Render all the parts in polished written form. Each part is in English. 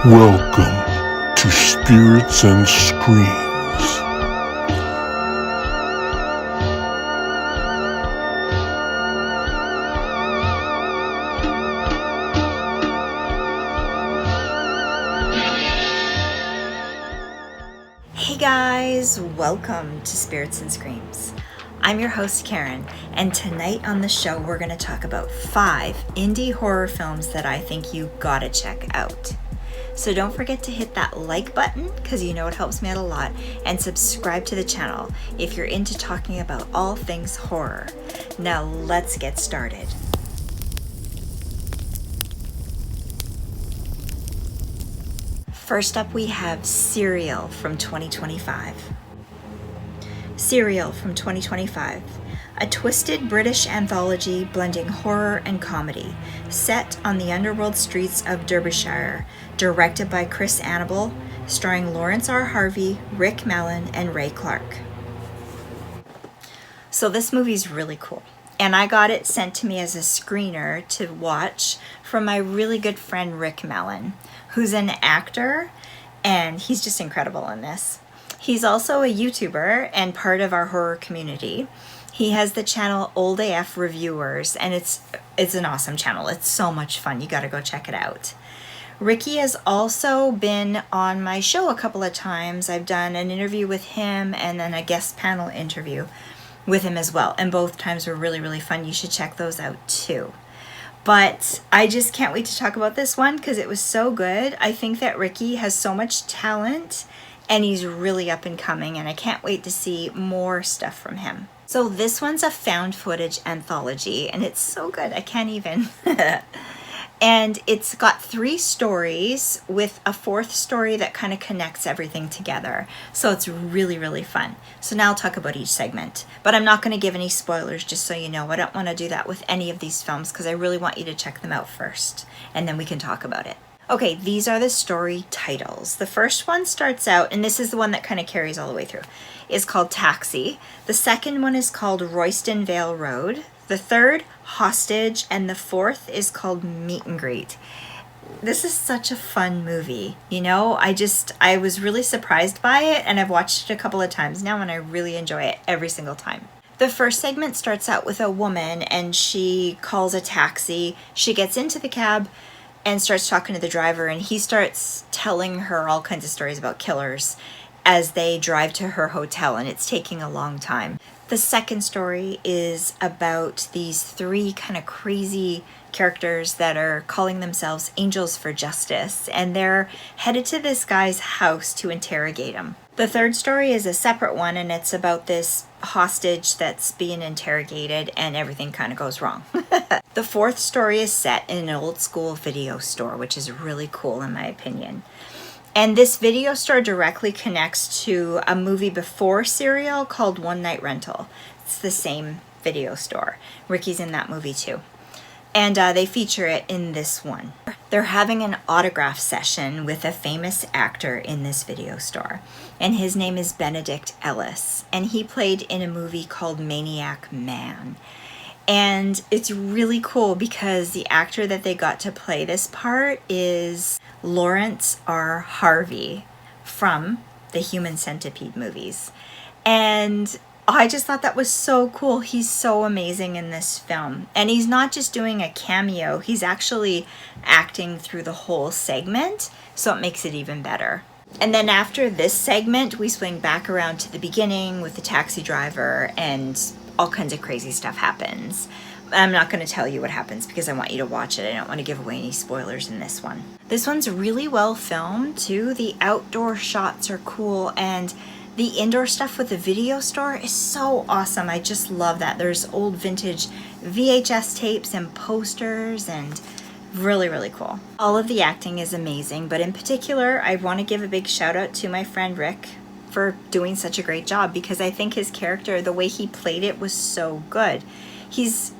Welcome to Spirits and Screams. Hey guys, welcome to Spirits and Screams. I'm your host Karen, and tonight on the show we're going to talk about 5 indie horror films that I think you gotta check out. So don't forget to hit that like button because you know it helps me out a lot, and subscribe to the channel if you're into talking about all things horror. Now let's get started. First up we have Serial from 2025. Serial from 2025, a twisted British anthology blending horror and comedy, set on the underworld streets of Derbyshire, directed by Chris Annable, starring Lawrence R. Harvey, Rick Mallin, and Ray Clark. So this movie's really cool, and I got it sent to me as a screener to watch from my really good friend Rick Mallin, who's an actor, and he's just incredible in this. He's also a YouTuber and part of our horror community. He has the channel Old AF Reviewers, and it's an awesome channel. It's so much fun. You gotta go check it out. Ricky has also been on my show a couple of times. I've done an interview with him and then a guest panel interview with him as well, and both times were really, really fun. You should check those out too. But I just can't wait to talk about this one because it was so good. I think that Ricky has so much talent and he's really up and coming, and I can't wait to see more stuff from him. So this one's a found footage anthology, and it's so good, I can't even. And it's got 3 stories with a 4th story that kind of connects everything together. So it's really, really fun. So now I'll talk about each segment, but I'm not going to give any spoilers, just so you know. I don't want to do that with any of these films because I really want you to check them out first, and then we can talk about it. Okay, these are the story titles. The first one starts out, and this is the one that kind of carries all the way through, is called Taxi. The second one is called Royston Vale Road. The third, Hostage, and the 4th is called Meet and Greet. This is such a fun movie. You know, I was really surprised by it, and I've watched it a couple of times now, and I really enjoy it every single time. The first segment starts out with a woman, and she calls a taxi. She gets into the cab and starts talking to the driver, and he starts telling her all kinds of stories about killers as they drive to her hotel, and it's taking a long time. The second story is about these 3 kind of crazy characters that are calling themselves Angels for Justice, and they're headed to this guy's house to interrogate him. The third story is a separate one, and it's about this hostage that's being interrogated, and everything kind of goes wrong. The 4th story is set in an old school video store, which is really cool in my opinion. And this video store directly connects to a movie before Serial called One Night Rental. It's the same video store. Ricky's in that movie too. And they feature it in this one. They're having an autograph session with a famous actor in this video store. And his name is Benedict Ellis. And he played in a movie called Maniac Man. And it's really cool because the actor that they got to play this part is Lawrence R. Harvey from the Human Centipede movies. And I just thought that was so cool. He's so amazing in this film. And he's not just doing a cameo, he's actually acting through the whole segment, so it makes it even better. And then after this segment, we swing back around to the beginning with the taxi driver, and all kinds of crazy stuff happens. I'm not going to tell you what happens because I want you to watch it. I don't want to give away any spoilers in this one. This one's really well filmed too. The outdoor shots are cool, and the indoor stuff with the video store is so awesome. I just love that. There's old vintage VHS tapes and posters, and really, really cool. All of the acting is amazing, but in particular, I want to give a big shout out to my friend Rick for doing such a great job, because I think his character, the way he played it, was so good. He's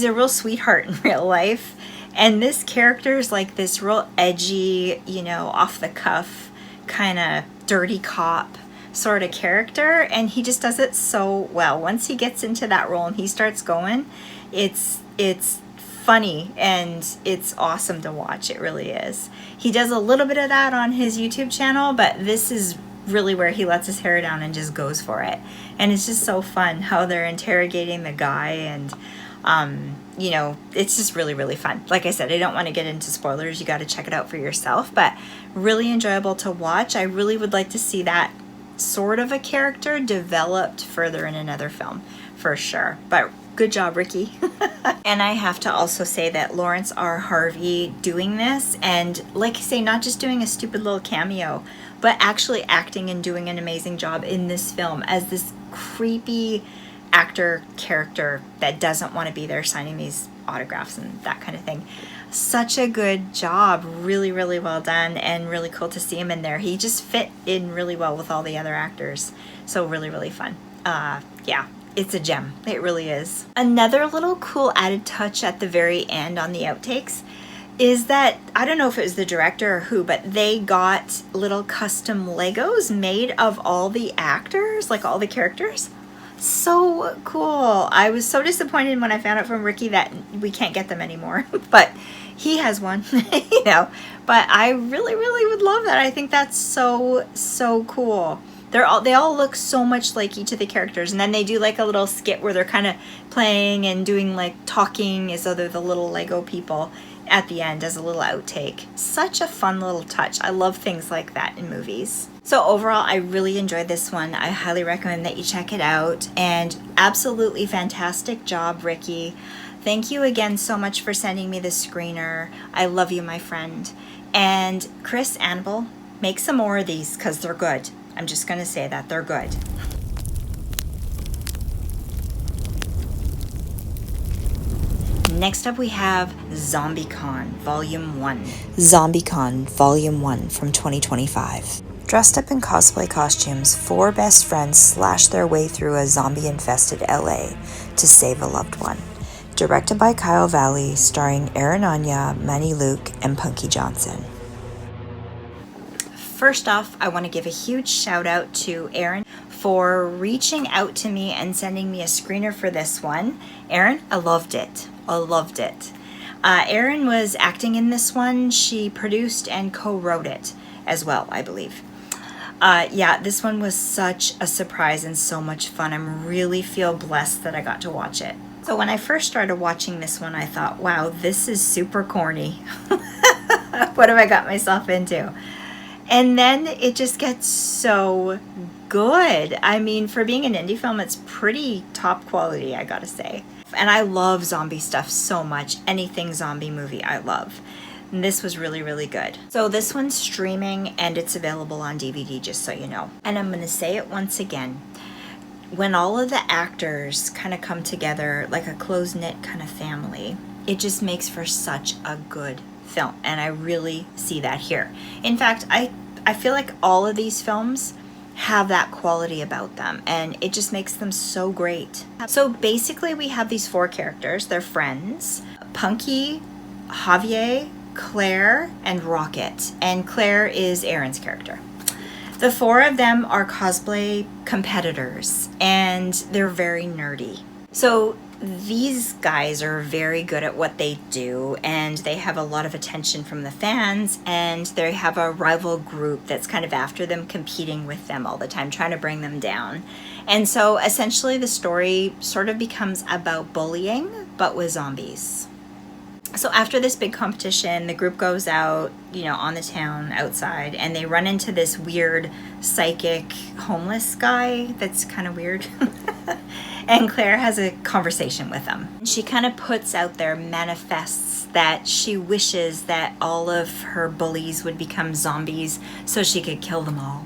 a real sweetheart in real life, and this character is like this real edgy, you know, off the cuff, kind of dirty cop sort of character, and he just does it so well. Once he gets into that role and he starts going, it's funny and it's awesome to watch. It really is. He does a little bit of that on his YouTube channel, but this is really where he lets his hair down and just goes for it. And it's just so fun how they're interrogating the guy, and you know, it's just really, really fun. Like I said, I don't want to get into spoilers. You got to check it out for yourself, but really enjoyable to watch. I really would like to see that sort of a character developed further in another film for sure. But good job, Ricky. And I have to also say that Lawrence R. Harvey doing this, and like I say, not just doing a stupid little cameo, but actually acting and doing an amazing job in this film as this creepy actor character that doesn't want to be there signing these autographs and that kind of thing. Such a good job. Really, really well done, and really cool to see him in there. He just fit in really well with all the other actors. So really, really fun. Yeah, it's a gem. It really is. Another little cool added touch at the very end on the outtakes is that, I don't know if it was the director or who, but they got little custom Legos made of all the actors, like all the characters. So cool. I was so disappointed when I found out from Ricky that we can't get them anymore, but he has one, you know, but I really, really would love that. I think that's so, so cool. They all look so much like each of the characters, and then they do like a little skit where they're kind of playing and doing like talking as though they're the little Lego people at the end as a little outtake. Such a fun little touch. I love things like that in movies. So overall, I really enjoyed this one. I highly recommend that you check it out, and absolutely fantastic job, Ricky. Thank you again so much for sending me the screener. I love you, my friend. And Chris, Annabelle, make some more of these because they're good. I'm just going to say that. They're good. Next up we have ZombieCON Volume 1. ZombieCON Volume 1 from 2025. Dressed up in cosplay costumes, 4 best friends slash their way through a zombie-infested LA to save a loved one. Directed by Kyle Valley, starring Aaron Anya, Manny Luke, and Punky Johnson. First off, I want to give a huge shout out to Aaron for reaching out to me and sending me a screener for this one. Aaron, I loved it. I loved it. Erin was acting in this one. She produced and co-wrote it as well, I believe. Yeah, this one was such a surprise and so much fun. I really feel blessed that I got to watch it. So when I first started watching this one, I thought, wow, this is super corny. What have I got myself into? And then it just gets so good. I mean, for being an indie film, it's pretty top quality, I gotta say. And I love zombie stuff so much. Anything zombie movie I love. And this was really, really good. So this one's streaming and it's available on DVD, just so you know. And I'm gonna say it once again. When all of the actors kind of come together like a close-knit kind of family, it just makes for such a good film. And I really see that here. In fact, I feel like all of these films have that quality about them, and it just makes them so great. So basically we have these 4 characters. They're friends: Punky, Javier, Claire, and Rocket. And Claire is Aaron's character. The 4 of them are cosplay competitors, and they're very nerdy. So these guys are very good at what they do, and they have a lot of attention from the fans, and they have a rival group that's kind of after them, competing with them all the time, trying to bring them down. And so essentially the story sort of becomes about bullying, but with zombies. So after this big competition, the group goes out, on the town outside, and they run into this weird psychic homeless guy that's kind of weird. And Claire has a conversation with him. She kind of puts out there, manifests that she wishes that all of her bullies would become zombies so she could kill them all.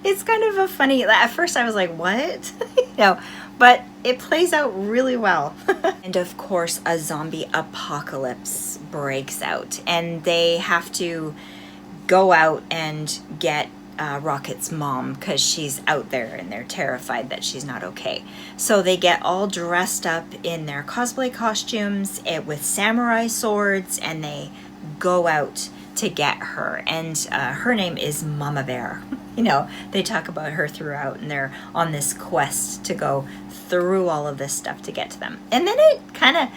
It's kind of a funny, at first I was like, what? But it plays out really well. And of course, a zombie apocalypse breaks out, and they have to go out and get Rocket's mom because she's out there and they're terrified that she's not okay. So they get all dressed up in their cosplay costumes with samurai swords, and they go out to get her. And her name is Mama Bear. They talk about her throughout, and they're on this quest to go through all of this stuff to get to them. And then it kind of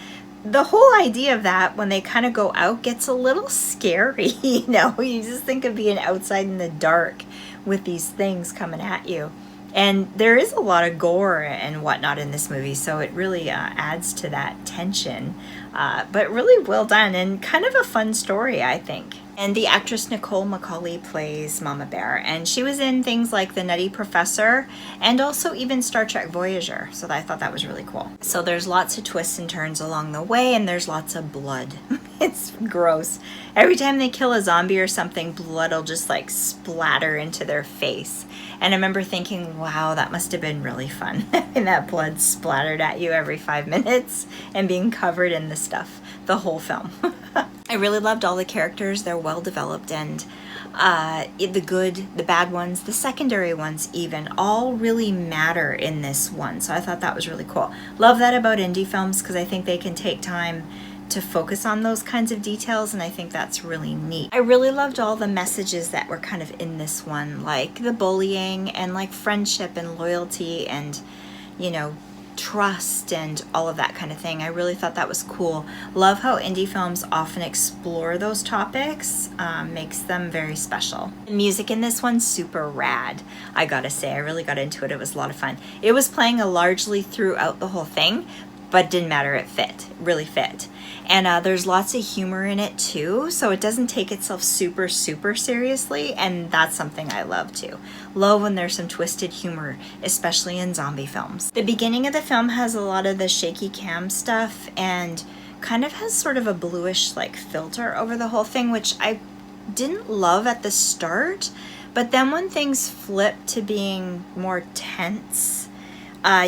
the whole idea of that, when they kind of go out, gets a little scary. You know, you just think of being outside in the dark with these things coming at you. And there is a lot of gore and whatnot in this movie, so it really adds to that tension. But really well done and kind of a fun story, I think. And the actress Nicole Macaulay plays Mama Bear, and she was in things like The Nutty Professor and also even Star Trek Voyager, so I thought that was really cool. So there's lots of twists and turns along the way, and there's lots of blood. It's gross. Every time they kill a zombie or something, blood will just like splatter into their face. And I remember thinking, wow, that must have been really fun. And that blood splattered at you every 5 minutes and being covered in the stuff the whole film. I really loved all the characters. They're well developed, and the good, the bad ones, the secondary ones even, all really matter in this one. So I thought that was really cool. Love that about indie films, because I think they can take time to focus on those kinds of details, and I think that's really neat. I really loved all the messages that were kind of in this one, like the bullying and like friendship and loyalty and, you know, trust and all of that kind of thing. I really thought that was cool. Love how indie films often explore those topics, makes them very special. The music in this one's super rad, I gotta say. I really got into it. It was a lot of fun. It was playing largely throughout the whole thing, but didn't matter, it fit, really fit. And there's lots of humor in it too, so it doesn't take itself super seriously, and that's something I love too. Love when there's some twisted humor, especially in zombie films. The beginning of the film has a lot of the shaky cam stuff and kind of has sort of a bluish like filter over the whole thing, which I didn't love at the start, but then when things flip to being more tense,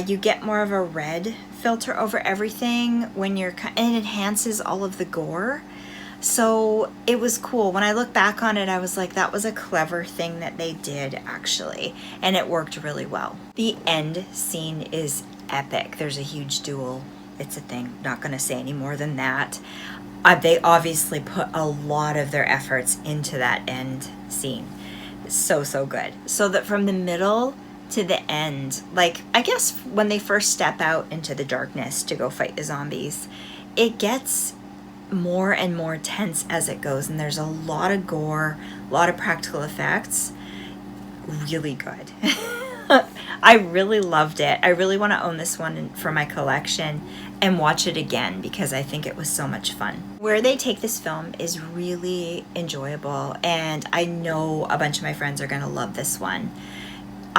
you get more of a red filter over everything when you're, and it enhances all of the gore. So it was cool. When I look back on it, I was like, that was a clever thing that they did actually, and it worked really well. The end scene is epic. There's a huge duel. It's a thing. Not gonna say any more than that. They obviously put a lot of their efforts into that end scene. So good. So that from the middle to the end, like I guess when they first step out into the darkness to go fight the zombies, it gets more and more tense as it goes, and there's a lot of gore, a lot of practical effects. Really good. I really loved it. I really want to own this one for my collection and watch it again because I think it was so much fun. Where they take this film is really enjoyable, and I know a bunch of my friends are going to love this one.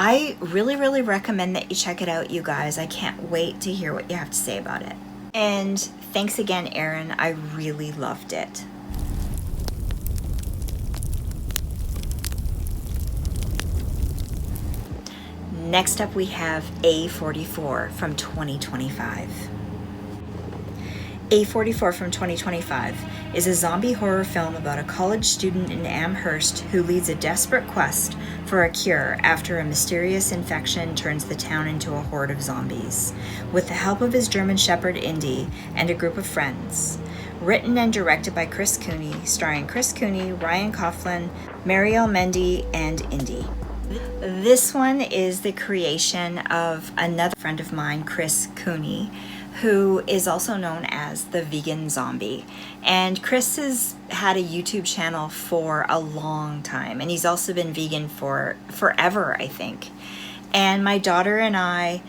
I really recommend that you check it out, you guys. I can't wait to hear what you have to say about it. And thanks again, Erin. I really loved it. Next up, we have A44 from 2025. A44 from 2025 is a zombie horror film about a college student in Amherst who leads a desperate quest for a cure after a mysterious infection turns the town into a horde of zombies, with the help of his German Shepherd Indy and a group of friends. Written and directed by Chris Cooney, starring Chris Cooney, Ryan Coughlin, Marielle Mendy, and Indy. This one is the creation of another friend of mine, Chris Cooney, who is also known as the Vegan Zombie. And Chris has had a YouTube channel for a long time, and he's also been vegan for forever, I think. And my daughter and I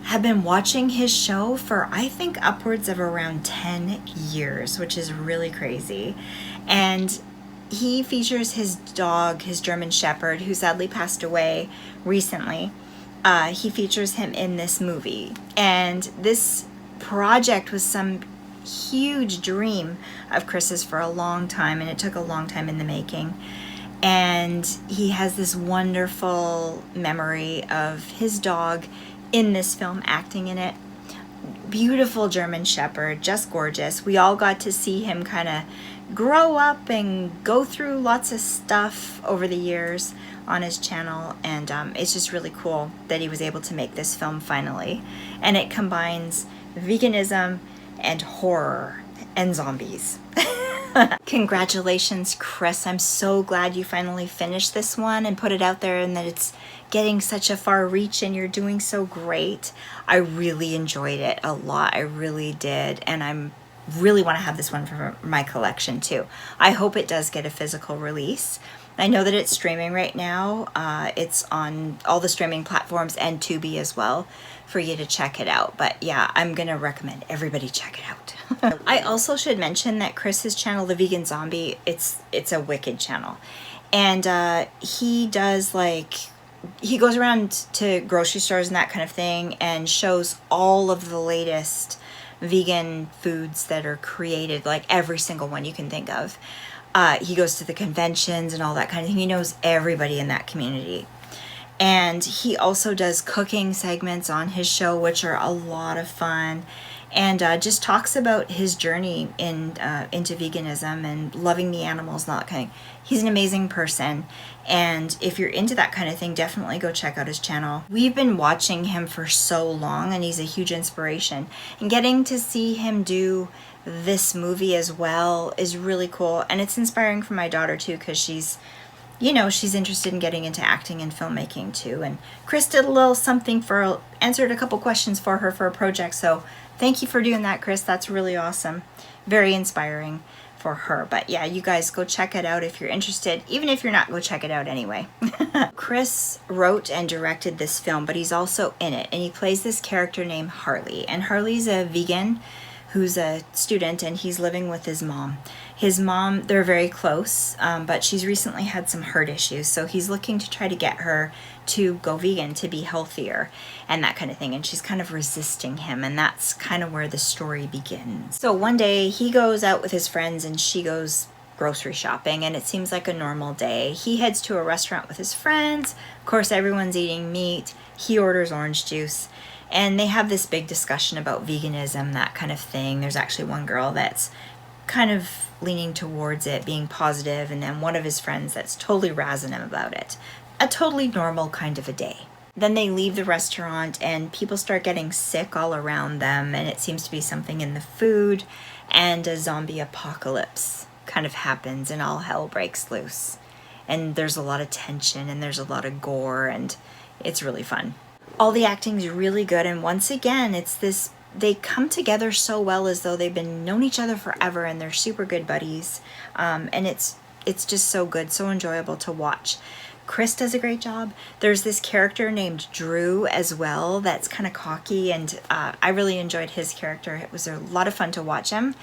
have been watching his show for, I think, upwards of around 10 years, which is really crazy. And he features his dog, his German Shepherd, who sadly passed away recently. He features him in this movie. And this project was some huge dream of Chris's for a long time, and it took a long time in the making. And he has this wonderful memory of his dog in this film, acting in it. Beautiful German Shepherd, just gorgeous. We all got to see him kind of grow up and go through lots of stuff over the years on his channel, and it's just really cool that he was able to make this film finally. And it combines veganism and horror and zombies. Congratulations, Chris. I'm so glad you finally finished this one and put it out there, and that it's getting such a far reach, and you're doing so great. I really enjoyed it a lot. I really did. And I'm really want to have this one for my collection too. I hope it does get a physical release. I know that it's streaming right now. It's on all the streaming platforms and Tubi as well for you to check it out. But yeah, I'm gonna recommend everybody check it out. I also should mention that Chris's channel, The Vegan Zombie, it's a wicked channel. And he does he goes around to grocery stores and that kind of thing and shows all of the latest vegan foods that are created, like every single one you can think of. He goes to the conventions and all that kind of thing. He knows everybody in that community. And he also does cooking segments on his show, which are a lot of fun. And just talks about his journey into veganism and loving the animals and all that kind of thing. He's an amazing person. And if you're into that kind of thing, definitely go check out his channel. We've been watching him for so long and he's a huge inspiration. And getting to see him do this movie as well is really cool. And it's inspiring for my daughter too, because she's interested in getting into acting and filmmaking too. And Chris did a little something answered a couple questions for her for a project. So thank you for doing that, Chris. That's really awesome. Very inspiring for her. But yeah, you guys go check it out if you're interested. Even if you're not, go check it out anyway. Chris wrote and directed this film, but he's also in it. And he plays this character named Harley. And Harley's a vegan who's a student, and he's living with his mom. His mom, they're very close, but she's recently had some heart issues, so he's looking to try to get her to go vegan, to be healthier, and that kind of thing, and she's kind of resisting him, and that's kind of where the story begins. So one day, he goes out with his friends, and she goes grocery shopping, and it seems like a normal day. He heads to a restaurant with his friends. Of course, everyone's eating meat. He orders orange juice. And they have this big discussion about veganism, that kind of thing. There's actually one girl that's kind of leaning towards it, being positive, and then one of his friends that's totally razzing him about it. A totally normal kind of a day. Then they leave the restaurant and people start getting sick all around them, and it seems to be something in the food, and a zombie apocalypse kind of happens and all hell breaks loose. And there's a lot of tension and there's a lot of gore, and it's really fun. All the acting is really good, and once again, they come together so well as though they've been known each other forever, and they're super good buddies. And it's just so good, so enjoyable to watch. Chris does a great job. There's this character named Drew as well that's kind of cocky, and I really enjoyed his character. It was a lot of fun to watch him.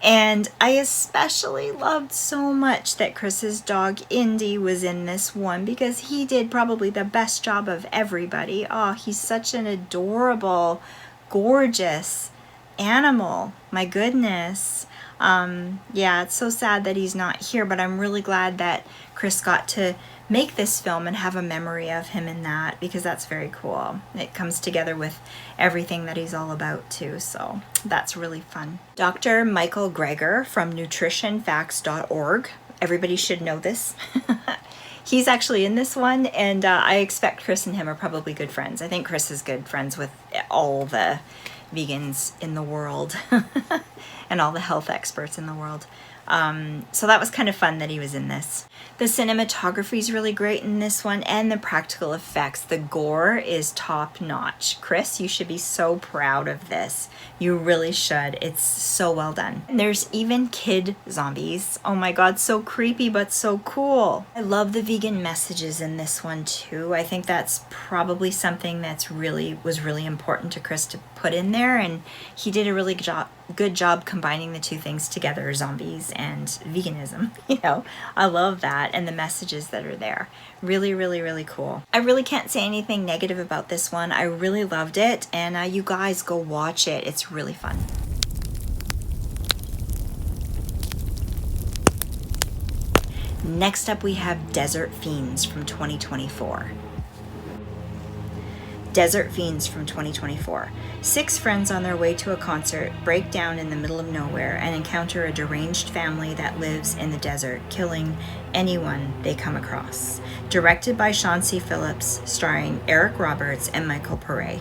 And I especially loved so much that Chris's dog Indy was in this one, because he did probably the best job of everybody. Oh, he's such an adorable, gorgeous animal. My goodness. Yeah, it's so sad that he's not here, but I'm really glad that Chris got to make this film and have a memory of him in that, because that's very cool. It comes together with everything that he's all about too, so that's really fun. Dr. Michael Greger from nutritionfacts.org. Everybody should know this. He's actually in this one, and I expect Chris and him are probably good friends. I think Chris is good friends with all the vegans in the world and all the health experts in the world. So that was kind of fun that he was in this. The cinematography is really great in this one, and the practical effects. The gore is top notch. Chris, you should be so proud of this. You really should. It's so well done. And there's even kid zombies. Oh my god, so creepy but so cool. I love the vegan messages in this one too. I think that's probably something that's was really important to Chris to put in there, and he did a really good job combining the two things together, zombies and veganism. I love that, and the messages that are there. Really, really, really cool. I really can't say anything negative about this one. I really loved it, and you guys go watch it. It's really fun. Next up, we have Desert Fiends from 2024. Desert Fiends from 2024. 6 friends on their way to a concert break down in the middle of nowhere and encounter a deranged family that lives in the desert, killing anyone they come across. Directed by Shawn C. Phillips, starring Eric Roberts and Michael Pare.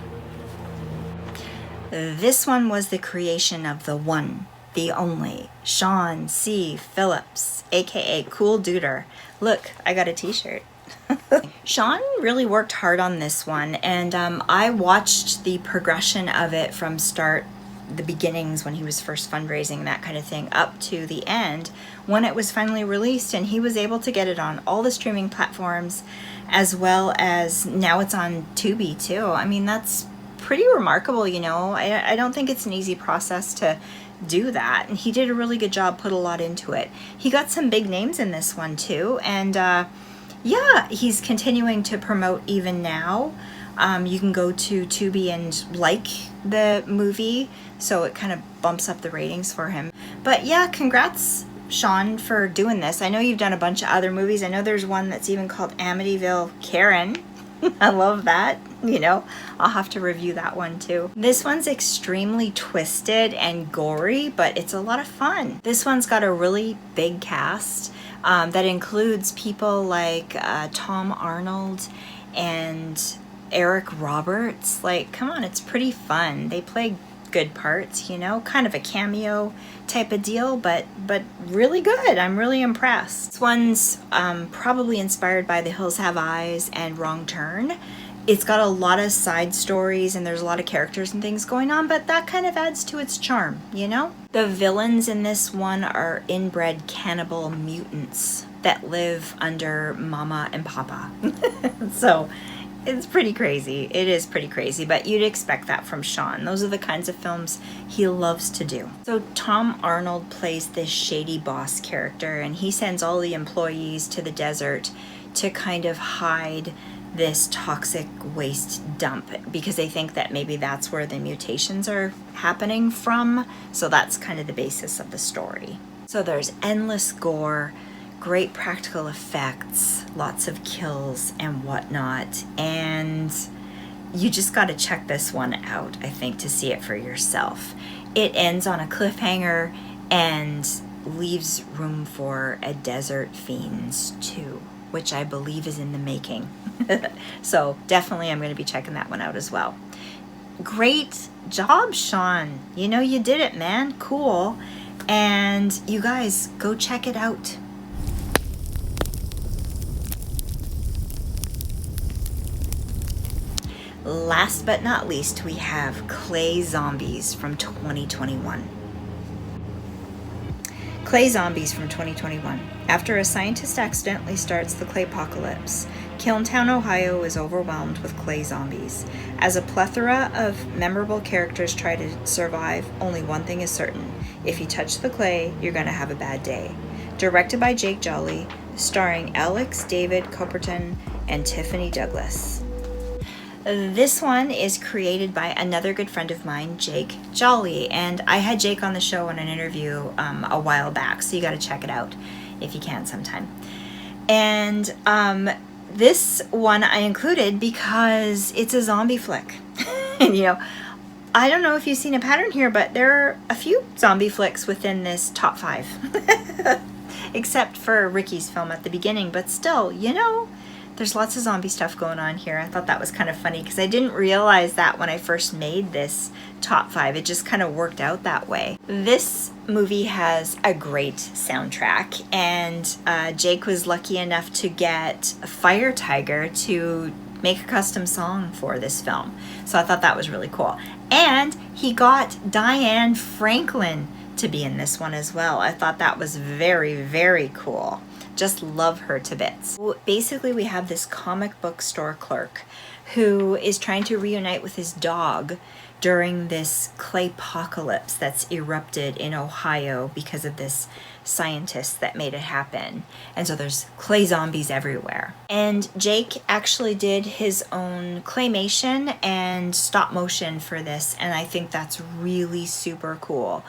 This one was the creation of the one, the only, Shawn C. Phillips, aka Cool Duder. Look, I got a t-shirt. Shawn really worked hard on this one, and I watched the progression of it from start the beginnings when he was first fundraising, that kind of thing, up to the end when it was finally released, and he was able to get it on all the streaming platforms, as well as now it's on Tubi too. I mean, that's pretty remarkable, you know. I don't think it's an easy process to do that, and he did a really good job, put a lot into it. He got some big names in this one too, and yeah, he's continuing to promote even now. You can go to Tubi and like the movie, so it kind of bumps up the ratings for him. But yeah, congrats, Shawn, for doing this. I know you've done a bunch of other movies. I know there's one that's even called Amityville Karen. I love that. You know, I'll have to review that one too. This one's extremely twisted and gory, but it's a lot of fun. This one's got a really big cast that includes people like Tom Arnold and Eric Roberts. Like, come on, it's pretty fun. They play good parts, you know, kind of a cameo type of deal, but really good. I'm really impressed. This one's probably inspired by The Hills Have Eyes and Wrong Turn. It's got a lot of side stories and there's a lot of characters and things going on, but that kind of adds to its charm, you know? The villains in this one are inbred cannibal mutants that live under Mama and Papa. So it's pretty crazy. It is pretty crazy, but you'd expect that from Shawn. Those are the kinds of films he loves to do. So Tom Arnold plays this shady boss character, and he sends all the employees to the desert to kind of hide this toxic waste dump because they think that maybe that's where the mutations are happening from. So that's kind of the basis of the story. So there's endless gore, great practical effects, lots of kills and whatnot, and you just got to check this one out, I think, to see it for yourself. It ends on a cliffhanger and leaves room for a Desert Fiends 2, which I believe is in the making. So definitely I'm going to be checking that one out as well. Great job, Shawn. You know, you did it, man. Cool. And you guys, go check it out. Last but not least, we have Clay Zombies from 2021. Clay Zombies from 2021. After a scientist accidentally starts the claypocalypse, Kilntown, Ohio is overwhelmed with clay zombies. As a plethora of memorable characters try to survive, only one thing is certain. If you touch the clay, you're going to have a bad day. Directed by Jake Jolley, starring Alex David Copperton and Tiffany Douglas. This one is created by another good friend of mine, Jake Jolley, and I had Jake on the show in an interview a while back, so you got to check it out if you can sometime. And this one I included because it's a zombie flick. And you know, I don't know if you've seen a pattern here, but there are a few zombie flicks within this top 5. Except for Ricky's film at the beginning, but still, you know, there's lots of zombie stuff going on here. I thought that was kind of funny because I didn't realize that when I first made this top 5. It just kind of worked out that way. This movie has a great soundtrack, and Jake was lucky enough to get Fire Tiger to make a custom song for this film. So I thought that was really cool. And he got Diane Franklin to be in this one as well. I thought that was very, very cool. Just love her to bits. Basically, we have this comic book store clerk who is trying to reunite with his dog during this claypocalypse that's erupted in Ohio because of this scientist that made it happen. And so there's clay zombies everywhere. And Jake actually did his own claymation and stop motion for this, and I think that's really super cool.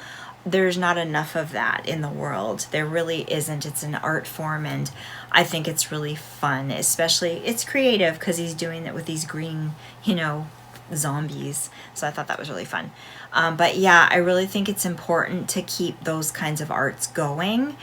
There's not enough of that in the world. There really isn't. It's an art form, and I think it's really fun, especially it's creative because he's doing it with these green, you know, zombies. So I thought that was really fun. But yeah, I really think it's important to keep those kinds of arts going.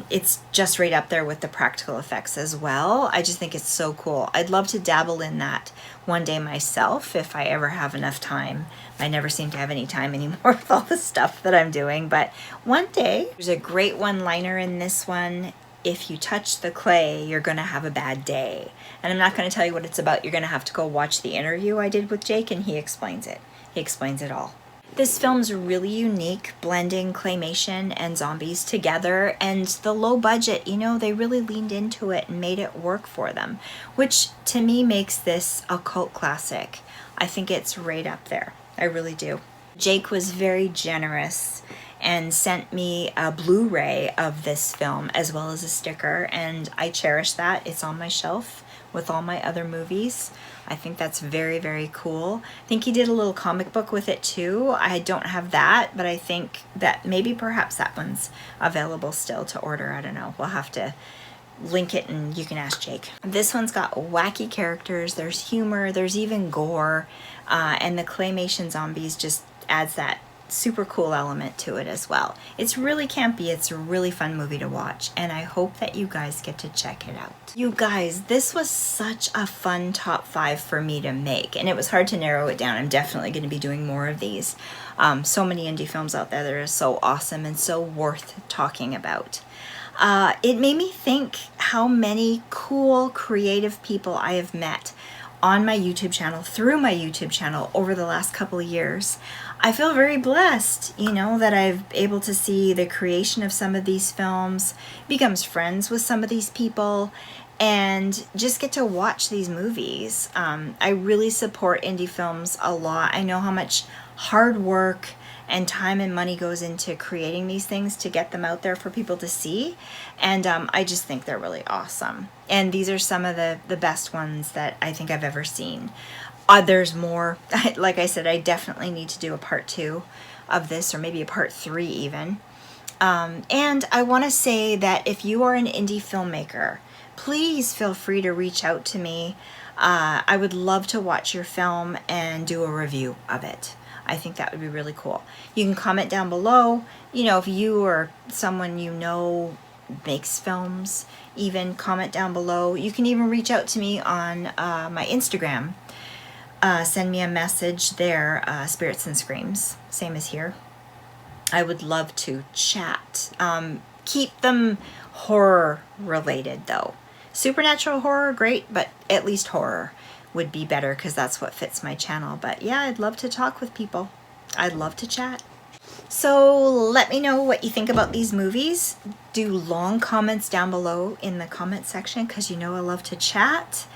It's just right up there with the practical effects as well. I just think it's so cool. I'd love to dabble in that one day myself if I ever have enough time. I never seem to have any time anymore with all the stuff that I'm doing, but one day. There's a great one-liner in this one. If you touch the clay, you're going to have a bad day. And I'm not going to tell you what it's about. You're going to have to go watch the interview I did with Jake, and he explains it. He explains it all. This film's really unique, blending claymation and zombies together, and the low budget, you know, they really leaned into it and made it work for them, which to me makes this a cult classic. I think it's right up there. I really do. Jake was very generous and sent me a Blu-ray of this film as well as a sticker, and I cherish that. It's on my shelf with all my other movies. I think that's very, very cool. I think he did a little comic book with it too. I don't have that, but I think that maybe perhaps that one's available still to order. I don't know. We'll have to link it and you can ask Jake. This one's got wacky characters, there's humor, there's even gore, and the claymation zombies just adds that super cool element to it as well. It's really campy, it's a really fun movie to watch, and I hope that you guys get to check it out. You guys, this was such a fun top 5 for me to make, and it was hard to narrow it down. I'm definitely going to be doing more of these. So many indie films out there that are so awesome and so worth talking about. It made me think how many cool, creative people I have met on my YouTube channel, through my YouTube channel over the last couple of years. I feel very blessed, you know, that I've able to see the creation of some of these films, becomes friends with some of these people, and just get to watch these movies. I really support indie films a lot. I know how much hard work and time and money goes into creating these things to get them out there for people to see, and I just think they're really awesome. And these are some of the best ones that I think I've ever seen. There's more. Like I said, I definitely need to do a part 2 of this, or maybe a part 3 even. And I want to say that if you are an indie filmmaker, please feel free to reach out to me. I would love to watch your film and do a review of it. I think that would be really cool. You can comment down below, you know, if you or someone you know makes films, even comment down below. You can even reach out to me on my Instagram. Send me a message there, Spirits and Screams, same as here. I would love to chat. Keep them horror related though. Supernatural horror, great, but at least horror would be better because that's what fits my channel. But yeah, I'd love to talk with people. I'd love to chat. So let me know what you think about these movies. Do long comments down below in the comment section because you know I love to chat.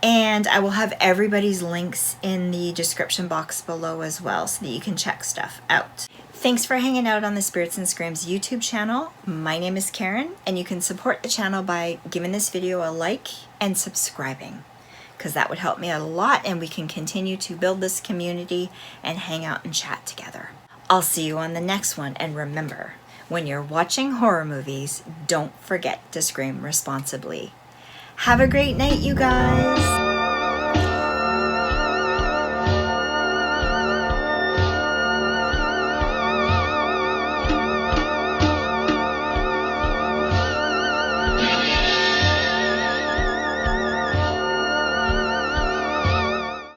And I will have everybody's links in the description box below as well so that you can check stuff out. Thanks for hanging out on the Spirits and Screams YouTube channel. My name is Karen, and you can support the channel by giving this video a like and subscribing, because that would help me out a lot and we can continue to build this community and hang out and chat together. I'll see you on the next one, and remember, when you're watching horror movies, don't forget to scream responsibly. Have a great night, you guys!